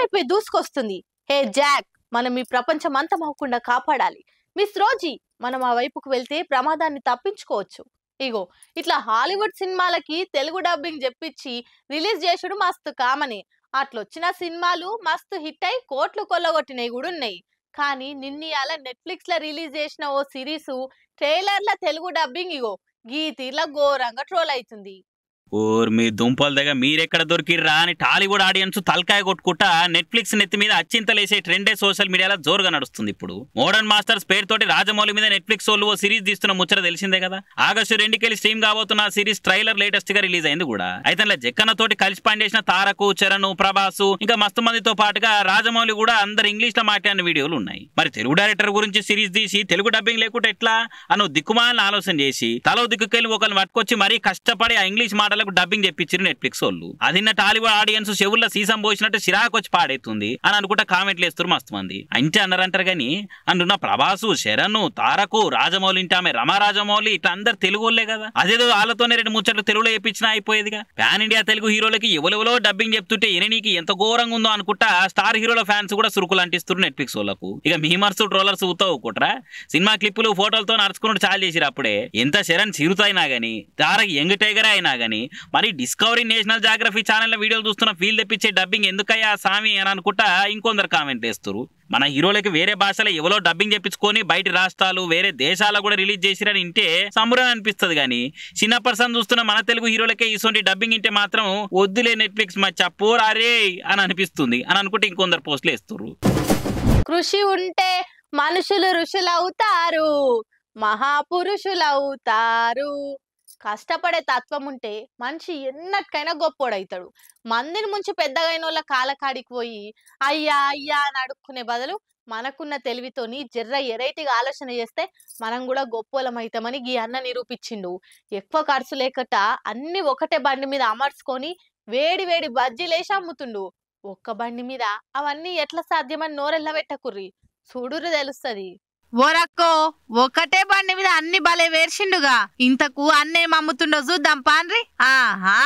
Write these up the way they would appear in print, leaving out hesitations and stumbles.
వైపే దూసుకొస్తుంది. హే జాక్, మనం ఈ ప్రపంచం అంతమవకుండా కాపాడాలి. మిస్ రోజీ, మనం ఆ వైపుకు వెళ్తే ప్రమాదాన్ని తప్పించుకోవచ్చు. ఇగో ఇట్లా హాలీవుడ్ సినిమాలకి తెలుగు డబ్బింగ్ చెప్పించి రిలీజ్ చేసుడు మస్తు కామనే. అట్లొచ్చిన సినిమాలు మస్తు హిట్ అయి కోట్లు కొల్లగొట్టినవి కూడా ఉన్నాయి. కానీ నిన్నయాల నెట్ఫ్లిక్స్ లో రిలీజ్ చేసిన ఓ సిరీసు ట్రైలర్ల తెలుగు డబ్బింగ్ ఇగో గీ తీర్ల ఘోరంగా ట్రోల్ అవుతుంది. ఓర్ మీ దుంపల దగ్గర మీరెక్కడ దొరికిర్రా అని టాలీవుడ్ ఆడియన్స్ తలకాయ కొట్టుకుంటా నెట్ఫ్లిక్స్ నెత్తి మీద అచ్చింతలేసే ట్రెండే సోషల్ మీడియాలో జోరుగా నడుస్తుంది. ఇప్పుడు మోడర్న్ మాస్టర్స్ పేరుతోటి రాజమౌళి మీద నెట్ఫ్లిక్స్ వాళ్ళు ఓ సిరీస్ తీస్తున్న ముచ్చట తెలిసిందే కదా. ఆగస్టు 2కి స్ట్రీమ్ కాబోతున్న ఆ సిరీస్ ట్రైలర్ లేటెస్ట్ గా రిలీజ్ అయింది కూడా. అయితే జక్కన్న తోటి కలిసి పనిచేసిన తారకు, చరణ్, ప్రభాస్ ఇంకా మస్తు మందితో పాటుగా రాజమౌళి కూడా అందరు ఇంగ్లీష్ లో మాట్లాడిన వీడియోలు ఉన్నాయి. మరి తెలుగు డైరెక్టర్ గురించి సిరీస్ తీసి తెలుగు డబ్బింగ్ లేకుంటే ఎట్లా అను దిక్కుమాలని ఆలోచన చేసి తలో దిక్కుకెళ్ళి ఒకరిని పట్టుకొచ్చి మరీ కష్టపడి ఆ ఇంగ్లీష్ మాటలు డబ్బింగ్ చెప్పించారు నెట్ఫ్లిక్స్ వాళ్ళు. అదిన్న టాలీవుడ్ ఆడియన్స్ చెవుల్లో సీసం పోసినట్టు చిరాకు వచ్చి పాడైతుంది అని అనుకుంటా కామెంట్లు వేస్తారు మస్తు మంది. అంటే అన్నారంటారు గాని అందున్న ప్రభాసు, శరణ్, తారకు, రాజమౌళి ఇంటి ఆమె రమా రాజమౌళి ఇట్లా అందరు తెలుగు వాళ్ళే కదా. అదేదో వాళ్ళతోనే 2 ముచ్చట్లు తెలుగులో చెప్పించినా అయిపోయేదిగా. పాన్ ఇండియా తెలుగు హీరోలకి ఎవరెవరో డబ్బింగ్ చెప్తుంటే ఎననీకి ఎంత ఘోరంగా ఉందో అనుకుంటా స్టార్ హీరోల ఫ్యాన్స్ కూడా సురుకులు అంటిస్తారు నెట్ఫ్లిక్స్ వాళ్ళకు. ఇక మీమర్స్ ట్రోలర్స్ ఊతవుకుంటారా సినిమా క్లిప్పులు ఫోటోలతో నడుచుకున్నట్టు చాలు చేసిరు. అప్పుడే ఎంత శరణ్ చిరుతైనా గానీ, తారక్ యంగ్ టైగర్ అయినా గానీ, మరి డిస్కవరీ నేషనల్ జాగ్రఫీ ఛానల్ వీడియోలు చూస్తున్న ఫీల్ తెప్పించే డబ్బింగ్ ఎందుకయ్యా సామి అని అనుకుంటా ఇంకొందరు కామెంట్ వేస్తారు. మన హీరోలకి వేరే భాషలో ఎవరో డబ్బింగ్ చెప్పించుకొని బయట రాష్ట్రాలు వేరే దేశాలకు కూడా రిలీజ్ చేసిరని ఇంటే సంబరం అనిపిస్తుంది. కానీ చిన్న పర్సన్ చూస్తున్న మన తెలుగు హీరోలకే ఇటువంటి డబ్బింగ్ ఇంటే మాత్రం వద్దులే నెట్ఫ్లిక్స్ మచ్చా పోరారే అని అనిపిస్తుంది అని అనుకుంటే ఇంకొందరు పోస్టులు వేస్తారు. కృషి ఉంటే మనుషులు ఋషులవుతారు, మహాపురుషులవుతారు. కష్టపడే తత్వం ఉంటే మనిషి ఎన్నటికైనా గొప్పోడవుతాడు. మందిని ముంచి పెద్దగైన వాళ్ళ కాలకాడికి పోయి అయ్యా అయ్యా అని అడుక్కునే బదులు మనకున్న తెలివితోని జర్ర ఎరైటీగా ఆలోచన చేస్తే మనం కూడా గొప్పోలం అవుతామని గీ అన్న నిరూపించిండు. ఎక్కువ ఖర్చు లేకట అన్ని ఒకటే బండి మీద అమర్చుకొని వేడి వేడి బజ్జీలేసి అమ్ముతుండు. ఒక్క బండి మీద అవన్నీ ఎట్లా సాధ్యమని నోరెల్ల పెట్టకుర్రి, చూడురు తెలుస్తుంది. ఓరక్కో, ఒకటే బండి మీద అన్ని భలే వేర్చిండుగా. ఇంతకు అన్నేం అమ్ముతుండో చూద్దాం పాన్రి. ఆహా,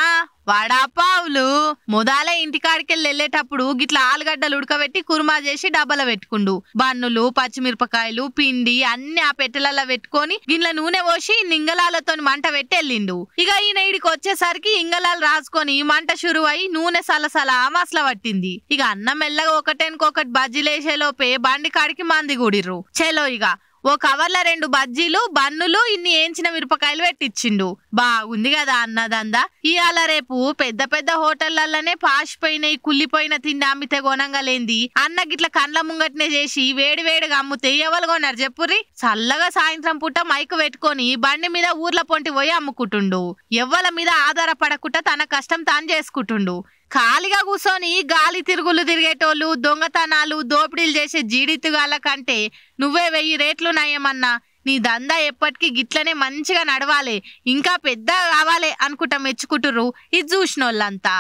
వడాపావులు. మొదలే ఇంటికాడికెళ్ళి వెళ్ళేటప్పుడు గిట్లా ఆలుగడ్డలు ఉడకబెట్టి కుర్మా చేసి డబ్బల పెట్టుకుండు. బన్నులు, పచ్చిమిరపకాయలు, పిండి అన్ని ఆ పెట్టెలలో పెట్టుకొని గిన్నెల నూనె పోసి ఇంగలాలతో మంట పెట్టి వెళ్ళిండు. ఇక ఈయన ఈడికి వచ్చేసరికి ఇంగలాలు రాసుకొని మంట షురువై నూనె సలసల మసల పట్టింది. ఇక అన్నం మెల్లగా ఒకటేనుకొకటి బజ్జీలేసే లోపే బండి కాడికి మంది కూడిర్రు. చెలో ఇక ఓ కవర్ల 2 బజ్జీలు, బన్నులు, ఇన్ని ఏంచిన మిరపకాయలు పెట్టిచ్చిండు. బాగుంది కదా అన్నదందా. ఇవాళ రేపు పెద్ద పెద్ద హోటళ్లలోనే పాసిపోయినాయి కుళ్ళిపోయిన తిండి అమ్మితే కొనంగా లేంది అన్న గిట్ల కండ్ల ముంగట్నే చేసి వేడి వేడిగా అమ్ముతే ఎవరు కొన్నారు చెప్పుర్రి. చల్లగా సాయంత్రం పూట మైకు పెట్టుకొని బండి మీద ఊర్ల పొంటి పోయి అమ్ముకుంటుండు. ఎవ్వల మీద ఆధారపడకుండా తన కష్టం తాను చేసుకుంటుండు. ఖాళీగా కూర్చొని గాలి తిరుగులు తిరిగేటోళ్ళు, దొంగతనాలు, దోపిడీలు చేసే జీడితుగాళ్ళ కంటే నువ్వే 1000 రేట్లు నయమన్నా. నీ దందా ఎప్పటికీ గిట్లనే మంచిగా నడవాలి, ఇంకా పెద్ద కావాలి అనుకుంటా మెచ్చుకుంటుర్రు ఇది చూసినోళ్ళంతా.